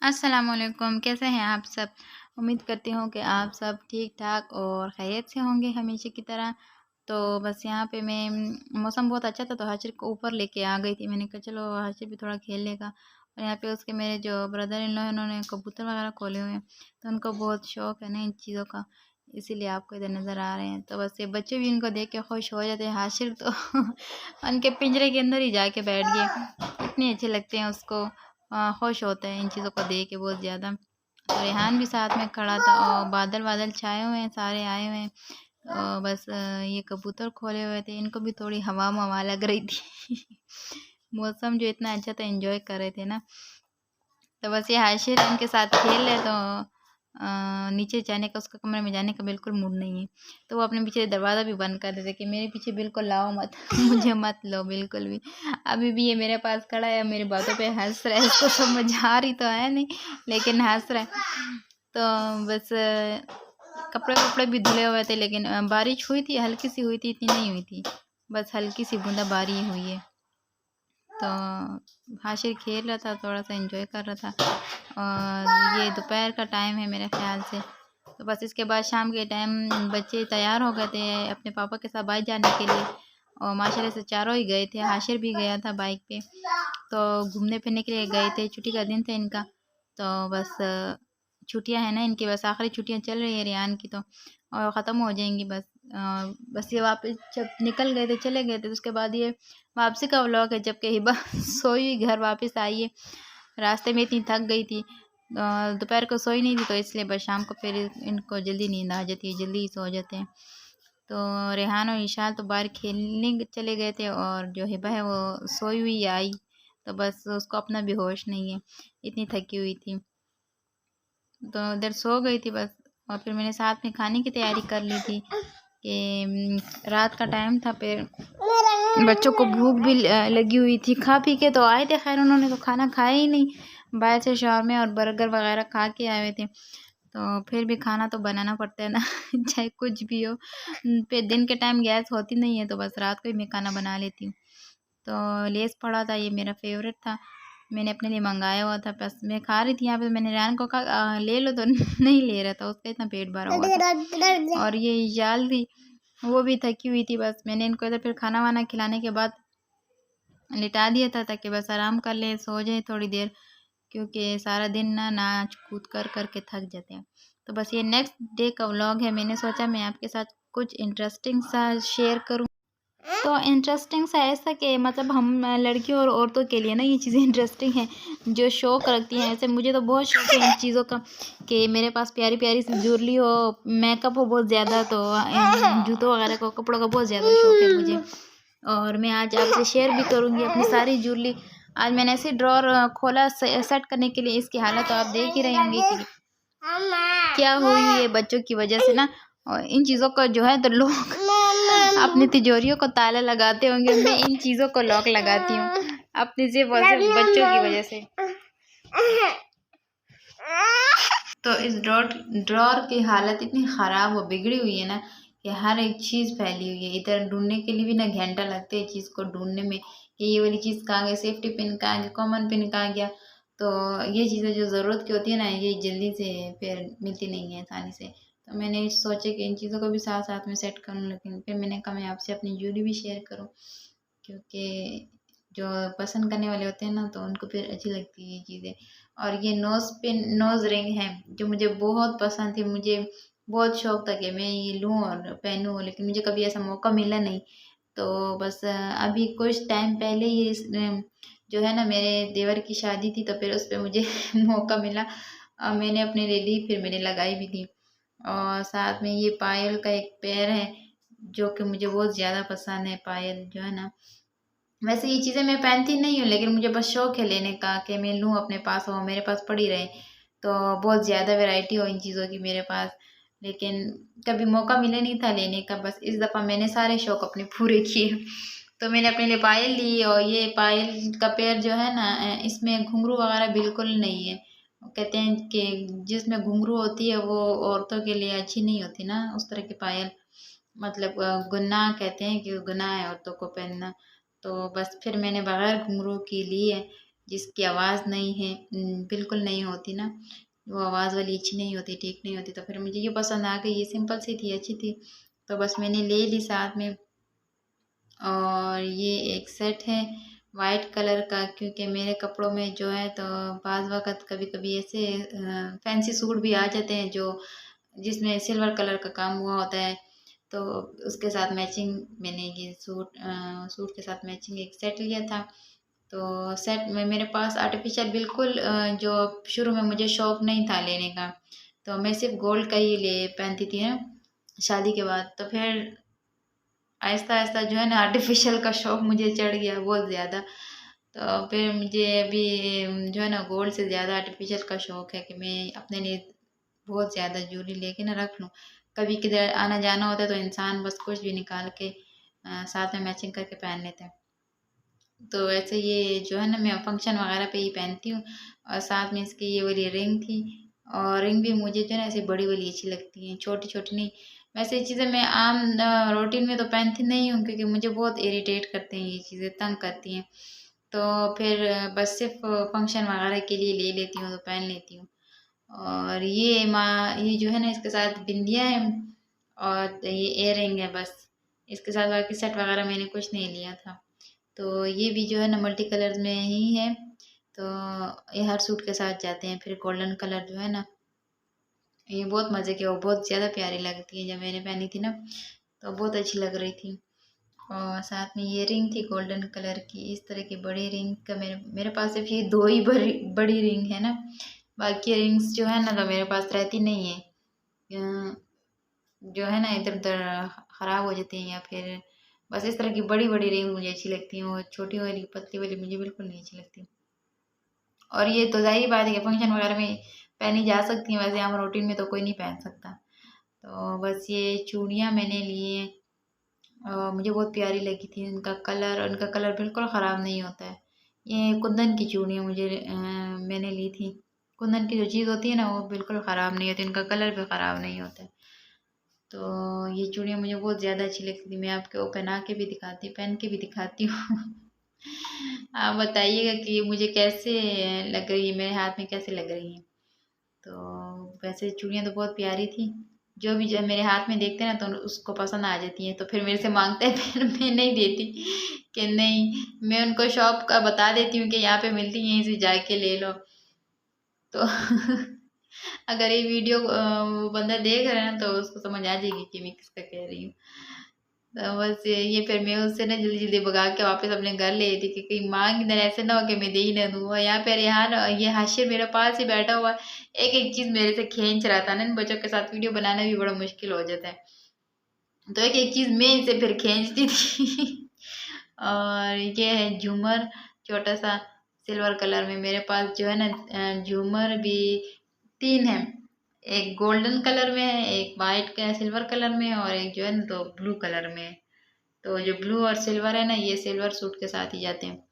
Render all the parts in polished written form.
अस्सलामुअलैकुम, कैसे हैं आप सब? उम्मीद करती हूँ कि आप सब ठीक-ठाक और खैरियत से होंगे हमेशा की तरह। तो बस यहाँ पे मैं मौसम बहुत अच्छा था तो हाशिर को ऊपर लेके आ गई थी। मैंने कहा चलो हाशिर भी थोड़ा खेल लेगा और यहाँ पे उसके मेरे जो ब्रदर इन लॉ हैं उन्होंने कबूतर वगैरह खोले हुए हैं, तो उनको बहुत शौक है ना इन चीज़ों का, इसीलिए आपको इधर नज़र आ रहे हैं। तो बस ये बच्चे भी इनको देख के खुश हो जाते हैं। हाशिर तो उनके पिंजरे के अंदर ही जाके बैठ गए, इतने अच्छे लगते हैं उसको। खुश होता है इन चीज़ों को देख के बहुत ज़्यादा। तो रेहान भी साथ में खड़ा था और बादल वादल छाए हुए हैं, सारे आए हुए हैं। बस ये कबूतर खोले हुए थे, इनको भी थोड़ी हवा मवा लग रही थी। मौसम जो इतना अच्छा था, एंजॉय कर रहे थे ना। तो बस ये हाशिर इनके साथ खेल रहे तो नीचे जाने का, उसका कमरे में जाने का बिल्कुल मूड नहीं है। तो वो अपने पीछे दरवाज़ा भी बंद कर देते कि मेरे पीछे बिल्कुल लाओ मत। मुझे मत लो बिल्कुल भी। अभी भी ये मेरे पास खड़ा है, मेरी बातों पे हंस रहा है। इसको समझ आ रही तो है नहीं, लेकिन हंस रहा है। तो बस कपड़े वपड़े भी धुले हुए थे, लेकिन बारिश हुई थी, हल्की सी हुई थी, इतनी नहीं हुई थी। बस हल्की सी बूंदाबांदी हुई है। तो हाशिर खेल रहा था, थोड़ा सा एंजॉय कर रहा था और ये दोपहर का टाइम है मेरे ख्याल से। तो बस इसके बाद शाम के टाइम बच्चे तैयार हो गए थे अपने पापा के साथ बाइक जाने के लिए और माशाल्लाह से चारों ही गए थे। हाशिर भी गया था बाइक पे, तो घूमने फिरने के लिए गए थे। छुट्टी का दिन था इनका, तो बस छुट्टियां हैं ना इनकी, बस आखिरी छुट्टियां चल रही है रेहान की तो, और ख़त्म हो जाएंगी बस। बस ये वापस जब निकल गए थे, चले गए थे, तो उसके बाद ये वापसी का व्लॉग है, जबकि हिबा सोई हुई घर वापस आई है। रास्ते में इतनी थक गई थी, दोपहर को सोई नहीं थी, तो इसलिए बस शाम को फिर इनको जल्दी नींद आ जाती है, जल्दी ही सो जाते हैं। तो रेहान और इशाल तो बाहर खेलने चले गए थे और जो हिबा है वो सोई हुई आई, तो बस उसको अपना भी होश नहीं है, इतनी थकी हुई थी। तो उधर सो गई थी बस। और फिर मैंने साथ में खाने की तैयारी कर ली थी कि रात का टाइम था, फिर बच्चों को भूख भी लगी हुई थी। खा पी के तो आए थे, खैर उन्होंने तो खाना खाया ही नहीं, बाहर से शाwarma और बर्गर वगैरह खा के आए हुए थे। तो फिर भी खाना तो बनाना पड़ता है ना। चाहे कुछ भी हो। फिर दिन के टाइम गैस होती नहीं है, तो बस रात को ही मैं खाना बना लेती हूँ। तो लेस पड़ा था, ये मेरा फेवरेट था, मैंने अपने लिए मंगाया हुआ था। बस मैं खा रही थी यहाँ पे, मैंने रेहान को कहा ले लो, तो नहीं ले रहा था, उसका इतना पेट भरा हुआ था। और ये इजाल थी, वो भी थकी हुई थी। बस मैंने इनको इधर फिर खाना वाना खिलाने के बाद लिटा दिया था, ताकि बस आराम कर ले, सो जाए थोड़ी देर, क्योंकि सारा दिन ना नाच कूद कर करके थक जाते हैं। तो बस ये नेक्स्ट डे का व्लॉग है, मैंने सोचा मैं आपके साथ कुछ इंटरेस्टिंग सा शेयर करूं। तो इंटरेस्टिंग सा ऐसा कि मतलब हम लड़कियों और औरतों के लिए ना ये चीज़ें इंटरेस्टिंग हैं, जो शौक़ रखती हैं। ऐसे मुझे तो बहुत शौक़ है इन चीज़ों का कि मेरे पास प्यारी प्यारी सी ज्वेलरी हो, मेकअप हो बहुत ज़्यादा, तो जूतों वगैरह को, कपड़ों का बहुत ज़्यादा शौक़ है मुझे। और मैं आज आपसे शेयर भी करूँगी अपनी सारी ज्वेलरी। आज मैंने ऐसे ड्रॉर खोला सेट करने के लिए, इसकी हालत तो आप देख ही रहे होंगे कि क्या हुई है बच्चों की वजह से ना। और इन चीज़ों को जो है तो लोग अपनी तिजोरियों को ताला लगाते होंगे, मैं इन चीज़ों को लॉक लगाती हूँ अपनी सिर्फ और सिर्फ बच्चों की वजह से। तो इस ड्रॉर की हालत इतनी ख़राब और बिगड़ी हुई है ना कि हर एक चीज़ फैली हुई है। इधर ढूंढने के लिए भी ना घंटा लगता है चीज़ को ढूंढने में कि ये वाली चीज़ कहाँ गई, सेफ्टी पिन कहाँ गया, कॉमन पिन कहाँ गया। तो ये चीज़ें जो ज़रूरत की होती है ना, ये जल्दी से फिर मिलती नहीं है आसानी से। तो मैंने सोचा कि इन चीज़ों को भी साथ साथ में सेट करूँ, लेकिन फिर मैंने कहा मैं आपसे अपनी ज्वेलरी भी शेयर करूँ, क्योंकि जो पसंद करने वाले होते हैं ना, तो उनको फिर अच्छी लगती है ये चीज़ें। और ये नोज़ रिंग है जो मुझे बहुत पसंद थी, मुझे बहुत शौक था कि मैं ये लूँ और पहनूँ, लेकिन मुझे कभी ऐसा मौका मिला नहीं। तो बस अभी कुछ टाइम पहले ही जो है ना मेरे देवर की शादी थी, तो फिर उस पर मुझे मौका मिला और मैंने अपने लिए ली, फिर मैंने लगाई भी थी। और साथ में ये पायल का एक पेयर है जो कि मुझे बहुत ज़्यादा पसंद है, पायल जो है ना। वैसे ये चीज़ें मैं पहनती नहीं हूँ, लेकिन मुझे बस शौक है लेने का कि मैं लूँ, अपने पास हो, मेरे पास पड़ी रहे। तो बहुत ज़्यादा वैरायटी हो इन चीज़ों की मेरे पास, लेकिन कभी मौका मिला नहीं था लेने का। बस इस दफ़ा मैंने सारे शौक अपने पूरे किए। तो मैंने अपने लिए पायल ली, और ये पायल का पेयर जो है ना, इसमें घुंघरू वगैरह बिल्कुल नहीं है। कहते हैं कि जिसमें घुंघरू होती है वो औरतों के लिए अच्छी नहीं होती ना, उस तरह की पायल, मतलब गुनाह कहते हैं कि गुनाह है औरतों को पहनना। तो बस फिर मैंने बगैर घुंघरू की ली है। जिसकी आवाज़ नहीं है, बिल्कुल नहीं होती ना, वो आवाज़ वाली अच्छी नहीं होती, ठीक नहीं होती। तो फिर मुझे ये पसंद आ गई, ये सिंपल सी थी, अच्छी थी, तो बस मैंने ले ली साथ में। और ये एक सेट है वाइट कलर का, क्योंकि मेरे कपड़ों में जो है तो बाज़ वक़्त कभी कभी ऐसे फैंसी सूट भी आ जाते हैं जो जिसमें सिल्वर कलर का काम हुआ होता है, तो उसके साथ मैचिंग मैंने ये सूट के साथ मैचिंग एक सेट लिया था। तो सेट में मेरे पास आर्टिफिशियल बिल्कुल जो शुरू में मुझे शौक नहीं था लेने का, तो मैं सिर्फ गोल्ड का ही ले पहनती थी ना शादी के बाद। तो फिर आहिस्ता आहिस्ता जो है ना आर्टिफिशियल का शौक मुझे चढ़ गया बहुत ज़्यादा। तो फिर मुझे अभी जो है ना गोल्ड से ज़्यादा आर्टिफिशियल का शौक है कि मैं अपने लिए बहुत ज़्यादा ज्वेलरी लेके ना रख लूँ। कभी किधर आना जाना होता है तो इंसान बस कुछ भी निकाल के साथ में मैचिंग करके पहन लेता है। तो वैसे ये जो है ना मैं फंक्शन वगैरह पे ही पहनती हूँ। और साथ में इसकी ये वाली रिंग थी, और रिंग भी मुझे जो है ना ऐसे बड़ी वाली अच्छी लगती हैं, छोटी छोटी नहीं। वैसे ये चीज़ें मैं आम रूटीन में तो पहनती नहीं हूँ, क्योंकि मुझे बहुत इरिटेट करते हैं ये चीज़ें, तंग करती हैं। तो फिर बस सिर्फ फंक्शन वगैरह के लिए ले लेती हूँ तो पहन लेती हूँ। और ये जो है ना इसके साथ बिंदिया है, और ये इयर रिंग है बस। इसके साथ बाकी सेट वगैरह मैंने कुछ नहीं लिया था। तो ये भी जो है ना मल्टी कलर में ही है, तो ये हर सूट के साथ जाते हैं। फिर गोल्डन कलर जो है ना, ये बहुत मज़े की और बहुत ज़्यादा प्यारी लगती है। जब मैंने पहनी थी ना तो बहुत अच्छी लग रही थी। और साथ में ये रिंग थी गोल्डन कलर की, इस तरह की बड़ी रिंग का मेरे पास सिर्फ ये दो ही बड़ी रिंग है ना, बाकी रिंग्स जो है ना तो मेरे पास रहती नहीं है। जो है ना इधर उधर ख़राब हो जाती हैं, या फिर बस इस तरह की बड़ी बड़ी रिंग मुझे अच्छी लगती हैं, और छोटी वाली पतली वाली मुझे बिल्कुल नहीं अच्छी लगती। और ये तो ज़ाहिर बात है कि फंक्शन वगैरह में पहनी जा सकती हैं, वैसे हम रूटीन में तो कोई नहीं पहन सकता। तो बस ये चूड़ियाँ मैंने लिए, मुझे बहुत प्यारी लगी थी। उनका कलर बिल्कुल ख़राब नहीं होता है। ये कुंदन की चूड़ियाँ मैंने ली थी। कुंदन की जो चीज़ होती है ना वो बिल्कुल ख़राब नहीं होती, उनका कलर भी ख़राब नहीं होता है। तो ये चूड़ियाँ मुझे बहुत ज़्यादा अच्छी लगती थी। मैं आपको पहना के भी दिखाती, पहन के भी दिखाती हूँ। आप बताइएगा कि ये मुझे कैसे लग रही है, मेरे हाथ में कैसे लग रही है। तो वैसे चूड़ियाँ तो बहुत प्यारी थी। जो भी जो मेरे हाथ में देखते हैं ना तो उसको पसंद आ जाती हैं, तो फिर मेरे से मांगते हैं, फिर मैं नहीं देती कि नहीं। मैं उनको शॉप का बता देती हूँ कि यहाँ पे मिलती है, यहीं से जाके ले लो। तो अगर ये वीडियो वो बंदा देख रहा है ना तो उसको समझ आ जाएगी कि मैं किसका कह रही हूँ। तो बस ये फिर मैं उससे ना जल्दी जल्दी भगा के वापस अपने घर ले आई थी, कि कहीं मांग ना ऐसे ना हो कि मैं दे ही ना दूँ। और यहाँ पे रेहान, ये हाशिर मेरे पास ही बैठा हुआ, एक एक चीज़ मेरे से खींच रहा था ना। इन बच्चों के साथ वीडियो बनाना भी बड़ा मुश्किल हो जाता है, तो एक एक चीज़ मैं इनसे फिर खींचती थी। और ये है झूमर, छोटा सा सिल्वर कलर में। मेरे पास जो है ना झूमर भी तीन है, एक गोल्डन कलर में है, एक वाइट का सिल्वर कलर में है, और एक जो है ना तो ब्लू कलर में है। तो जो ब्लू और सिल्वर है ना ये सिल्वर सूट के साथ ही जाते हैं,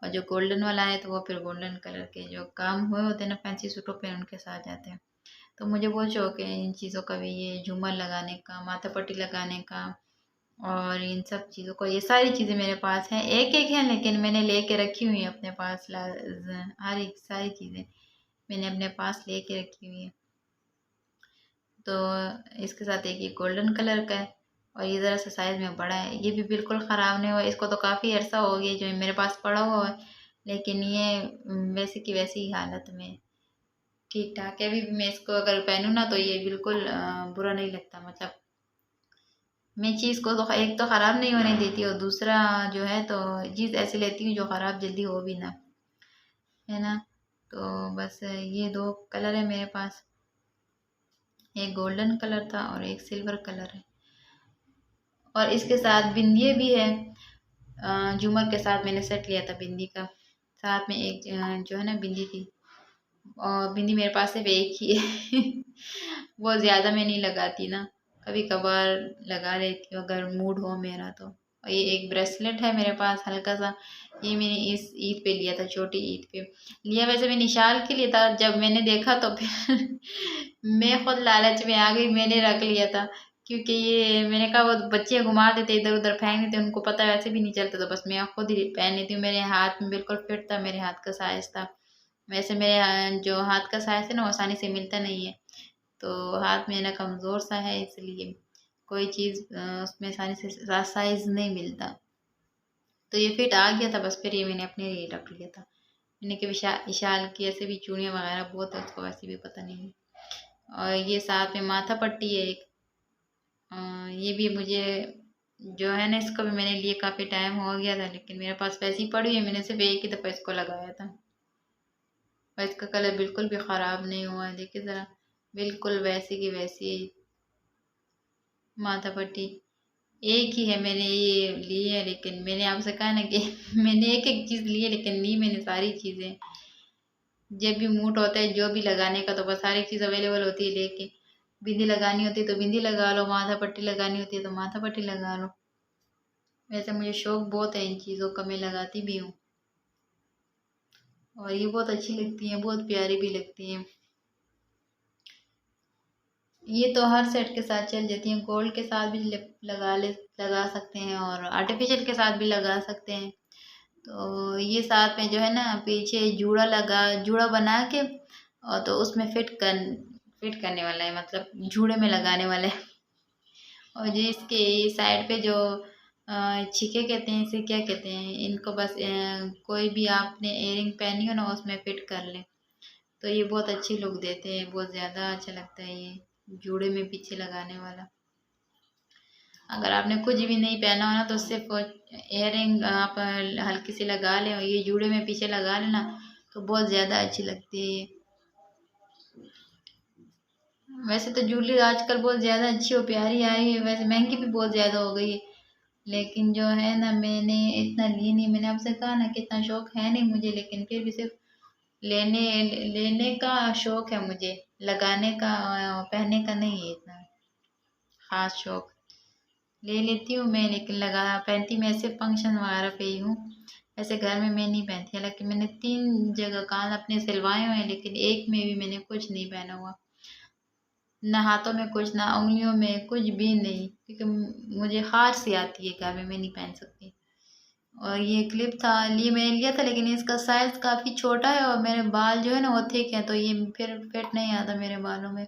और जो गोल्डन वाला है तो वो फिर गोल्डन कलर के जो काम हुए होते हैं ना फैंसी सूटों पे उनके साथ जाते हैं। तो मुझे बहुत शौक है इन चीज़ों का भी, ये झूमर लगाने का, माथा पट्टी लगाने का, और इन सब चीज़ों को। ये सारी चीज़ें मेरे पास हैं, एक एक हैं लेकिन मैंने लेके रखी हुई है अपने पास। हर एक सारी चीज़ें मैंने अपने पास लेके रखी हुई है। तो इसके साथ एक ये गोल्डन कलर का है, और ये ज़रा सा साइज़ में बड़ा है। ये भी बिल्कुल ख़राब नहीं हुआ, इसको तो काफ़ी अर्सा हो गया जो मेरे पास पड़ा हुआ है, लेकिन ये वैसे की वैसी ही हालत में ठीक ठाक है। अभी भी मैं इसको अगर पहनूँ ना तो ये बिल्कुल बुरा नहीं लगता। मतलब मैं चीज़ को तो एक तो ख़राब नहीं होने देती, और दूसरा जो है तो चीज़ ऐसी लेती हूँ जो ख़राब जल्दी हो भी ना, है ना। तो बस ये दो कलर है मेरे पास, एक गोल्डन कलर था और एक सिल्वर कलर है। और इसके साथ बिंदिए भी है, झूमर के साथ मैंने सेट लिया था बिंदी का। साथ में एक जो है ना बिंदी थी, और बिंदी मेरे पास सिर्फ एक ही है। बहुत ज़्यादा मैं नहीं लगाती ना, कभी कभार लगा लेती हूँ अगर मूड हो मेरा तो। और ये एक ब्रेसलेट है मेरे पास हल्का सा, ये मैंने इस ईद पे लिया था, छोटी ईद पे लिया। वैसे मैं निशाल के लिए था, जब मैंने देखा तो फिर मैं खुद लालच में आ गई, मैंने रख लिया था। क्योंकि ये मैंने कहा वो बच्चे घुमा देते इधर उधर फेंक देते, उनको पता वैसे भी नहीं चलता, तो बस मैं खुद ही पहन लेती हूँ। मेरे हाथ में बिल्कुल फिट था, मेरे हाथ का साइज था। वैसे मेरे जो हाथ का साइज है ना वो आसानी से मिलता नहीं है, तो हाथ मेरा कमज़ोर सा है, इसलिए कोई चीज़ उसमें आसानी से साइज नहीं मिलता। तो ये फिट आ गया था, बस फिर ये मैंने अपने लिए रख लिया था। मैंने कि विशाल की ऐसे भी चूड़ियाँ वगैरह बहुत है, उसको वैसे भी पता नहीं है। और ये साथ में माथा पट्टी है एक, ये भी मुझे जो है ना, इसको भी मैंने लिए काफ़ी टाइम हो गया था, लेकिन मेरे पास वैसी ही पड़ी है, मैंने सिर्फ एक ही दफ़ा इसको लगाया था और इसका कलर बिल्कुल भी ख़राब नहीं हुआ है। देखिए ज़रा, बिल्कुल वैसी की वैसी माथा पट्टी एक ही है मैंने ये ली है। लेकिन मैंने आपसे कहा ना कि मैंने एक एक चीज़ ली है, लेकिन ली मैंने सारी चीज़ें। जब भी मूड होता है जो भी लगाने का, तो बस सारी चीज़ अवेलेबल होती है लेके। बिंदी लगानी होती है तो बिंदी लगा लो, माथा पट्टी लगानी होती है तो माथा पट्टी लगा लो। वैसे मुझे शौक बहुत है इन चीज़ों का, मैं लगाती भी हूँ और ये बहुत अच्छी लगती हैं, बहुत प्यारी भी लगती हैं। ये तो हर सेट के साथ चल जाती हैं, गोल्ड के साथ भी लगा सकते हैं और आर्टिफिशियल के साथ भी लगा सकते हैं। तो ये साथ में जो है ना, पीछे जूड़ा बना के, और तो उसमें फिट करने वाला है, मतलब जूड़े में लगाने वाला है। और जो इसके साइड पे जो छिके कहते हैं, इसे क्या कहते हैं इनको, बस कोई भी आपने इयरिंग पहनी हो ना उसमें फिट कर ले, तो ये बहुत अच्छी लुक देते हैं, बहुत ज़्यादा अच्छा लगता है ये जूड़े में पीछे लगाने वाला। अगर आपने कुछ भी नहीं पहना हो ना, तो सिर्फ इयरिंग आप हल्की सी लगा लें और ये जूड़े में पीछे लगा लेना, तो बहुत ज़्यादा अच्छी लगती है ये। वैसे तो ज्वेलरी आजकल बहुत ज़्यादा अच्छी और प्यारी आई है, वैसे महंगी भी बहुत ज़्यादा हो गई है, लेकिन जो है ना, मैंने इतना ली नहीं। मैंने आपसे कहा ना कि इतना शौक है नहीं मुझे, लेकिन फिर भी सिर्फ लेने लेने का शौक है मुझे, लगाने का पहनने का नहीं है इतना खास शौक। ले लेती हूँ मैं, लेकिन लगा पहनती मैं ऐसे फंक्शन वगैरह पे ही हूँ, ऐसे घर में मैं नहीं पहनती। हालांकि मैंने 3 जगह कान अपने सिलवाए हुए हैं, लेकिन एक में भी मैंने कुछ नहीं पहना हुआ, ना हाथों में कुछ, ना उंगलियों में कुछ भी नहीं, क्योंकि मुझे खार सी आती है घर में, मैं नहीं पहन सकती। और ये क्लिप था, लिए मैंने लिया था, लेकिन इसका साइज काफ़ी छोटा है और मेरे बाल जो है ना वो थिक है, तो ये फिर फिट नहीं आता मेरे बालों में।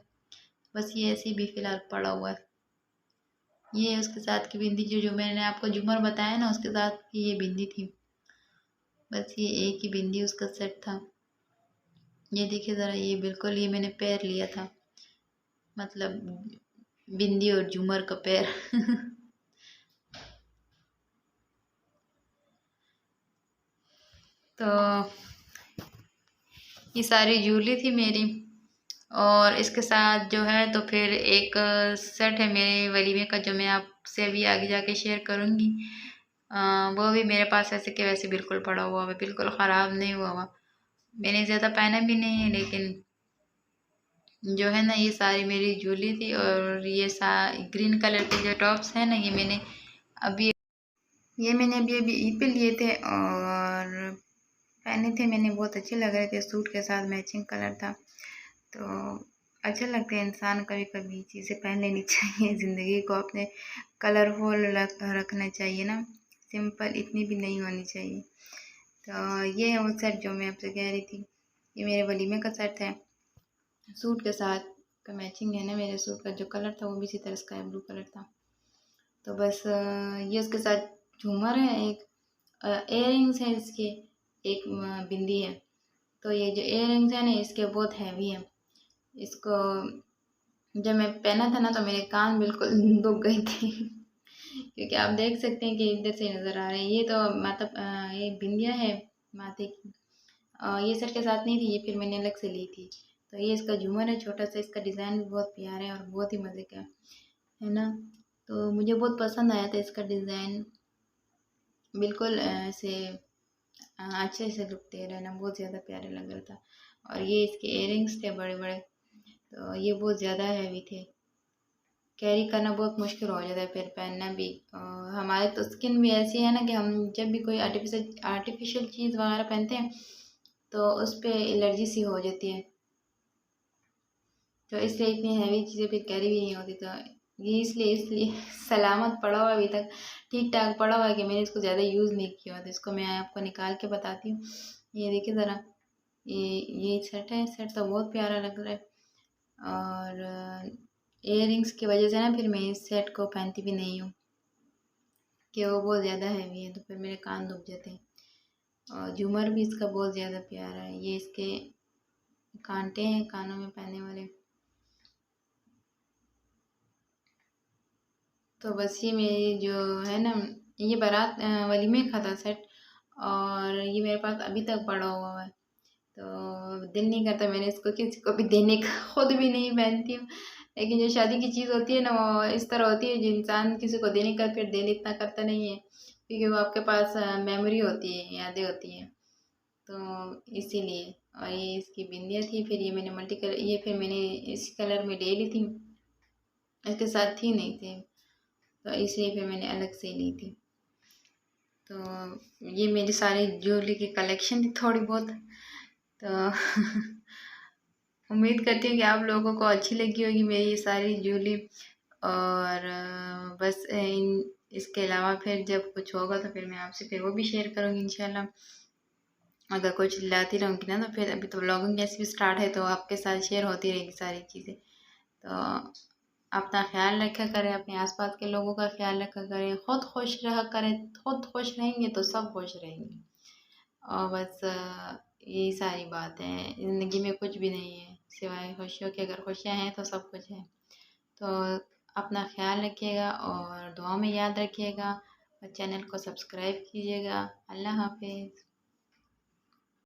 बस ये ऐसे ही भी फिलहाल पड़ा हुआ है। ये उसके साथ की बिंदी, जो मैंने आपको झूमर बताया ना, उसके साथ की ये बिंदी थी। बस ये एक ही बिंदी उसका सेट था। ये देखिए ज़रा, ये बिल्कुल ये मैंने पैर लिया था, मतलब बिंदी और झूमर का पैर। तो ये सारी ज्वेलरी थी मेरी, और इसके साथ जो है तो फिर एक सेट है मेरे वलीमे का, जो मैं आपसे अभी आगे जाके शेयर करूँगी। वो भी मेरे पास ऐसे के वैसे बिल्कुल पड़ा हुआ है, बिल्कुल ख़राब नहीं हुआ हुआ। मैंने ज़्यादा पहना भी नहीं है, लेकिन जो है ना, ये सारी मेरी ज्वेलरी थी। और ये ग्रीन कलर के जो टॉप्स हैं ना, अभी ये मैंने अभी अभी ईद पे लिए थे और पहने थे मैंने, बहुत अच्छे लग रहे थे, सूट के साथ मैचिंग कलर था। तो अच्छा लगता है, इंसान कभी कभी चीज़ें पहन लेनी चाहिए, ज़िंदगी को अपने कलरफुल रखना चाहिए ना, सिंपल इतनी भी नहीं होनी चाहिए। तो ये है वो सेट जो मैं आपसे कह रही थी, ये मेरे वलीमे का सेट है, सूट के साथ का मैचिंग है ना, मेरे सूट का जो कलर था वो भी इसी तरह स्काई ब्लू कलर था। तो बस ये उसके साथ झूमर है, एक इयररिंग्स है इसके, एक बिंदी है। तो ये जो इयररिंग्स है ना, इसके बहुत हैवी है। इसको जब मैं पहना था ना, तो मेरे कान बिल्कुल दुख गए थे। क्योंकि आप देख सकते हैं कि इधर से नज़र आ रहे हैं। ये तो मतलब ये बिंदिया है माथे की, ये सर के साथ नहीं थी, ये फिर मैंने अलग से ली थी। तो ये इसका झूमर है छोटा सा, इसका डिज़ाइन भी बहुत प्यारा है और बहुत ही मज़े का है ना। तो मुझे बहुत पसंद आया था इसका डिज़ाइन, बिल्कुल ऐसे अच्छे से लुक दे रहा है ना, बहुत ज़्यादा प्यारे लग रहा था। और ये इसके इयररिंग्स थे बड़े बड़े, तो ये बहुत ज़्यादा हैवी थे, कैरी करना बहुत मुश्किल हो जाता है, फिर पहनना भी। हमारे तो स्किन भी ऐसी है ना कि हम जब भी कोई आर्टिफिशियल चीज़ वगैरह पहनते हैं, तो उस पर एलर्जी सी हो जाती है, तो इसलिए इतनी हैवी चीज़ें फिर कैरी भी नहीं होती। तो ये इसलिए सलामत पड़ा हुआ, अभी तक ठीक ठाक पड़ा हुआ है कि मैंने इसको ज़्यादा यूज़ नहीं किया। तो इसको मैं आपको निकाल के बताती हूँ। ये देखिए ज़रा, ये सेट है, सेट तो बहुत प्यारा लग रहा है। और इयररिंग्स की वजह से ना फिर मैं इस सेट को पहनती भी नहीं हूँ कि वो बहुत ज़्यादा हैवी है, तो फिर मेरे कान दुख जाते हैं। और झूमर भी इसका बहुत ज़्यादा प्यारा है, ये इसके कांटे हैं कानों में पहनने वाले। तो बस ये मेरी जो है ना, ये बारात वलीमे का था सेट, और ये मेरे पास अभी तक पड़ा हुआ है। तो दिल नहीं करता मैंने इसको किसी को भी देने का, खुद भी नहीं पहनती हूँ। लेकिन जो शादी की चीज़ होती है ना, वो इस तरह होती है जो इंसान किसी को देने का फिर दिल इतना करता नहीं है, क्योंकि वो आपके पास मेमोरी होती है, यादें होती हैं। तो इसीलिए। और ये इसकी बिंदिया थी, फिर ये मैंने मल्टी कलर, ये फिर मैंने इस कलर में ले ली थी, इसके साथ थी नहीं थी, तो इसलिए फिर मैंने अलग से ली थी। तो ये मेरी सारी ज्वेलरी की कलेक्शन थी थोड़ी बहुत। तो उम्मीद करती हूँ कि आप लोगों को अच्छी लगी होगी मेरी ये सारी ज्वेलरी। और बस इसके अलावा फिर जब कुछ होगा तो फिर मैं आपसे फिर वो भी शेयर करूँगी इंशाल्लाह। अगर कुछ लाती रहूँगी ना, तो फिर अभी तो व्लॉगिंग जैसे भी स्टार्ट है, तो आपके साथ शेयर होती रहेगी सारी चीज़ें। तो अपना ख्याल रखा करें, अपने आसपास के लोगों का ख्याल रखा करें, खुद खुश रहा करें। खुद खुश रहेंगे तो सब खुश रहेंगे। और बस यही सारी बात है, ज़िंदगी में कुछ भी नहीं है सिवाय खुशियों के। अगर खुशियाँ हैं तो सब कुछ है। तो अपना ख्याल रखिएगा और दुआ में याद रखिएगा, और चैनल को सब्सक्राइब कीजिएगा। अल्लाह हाफिज़।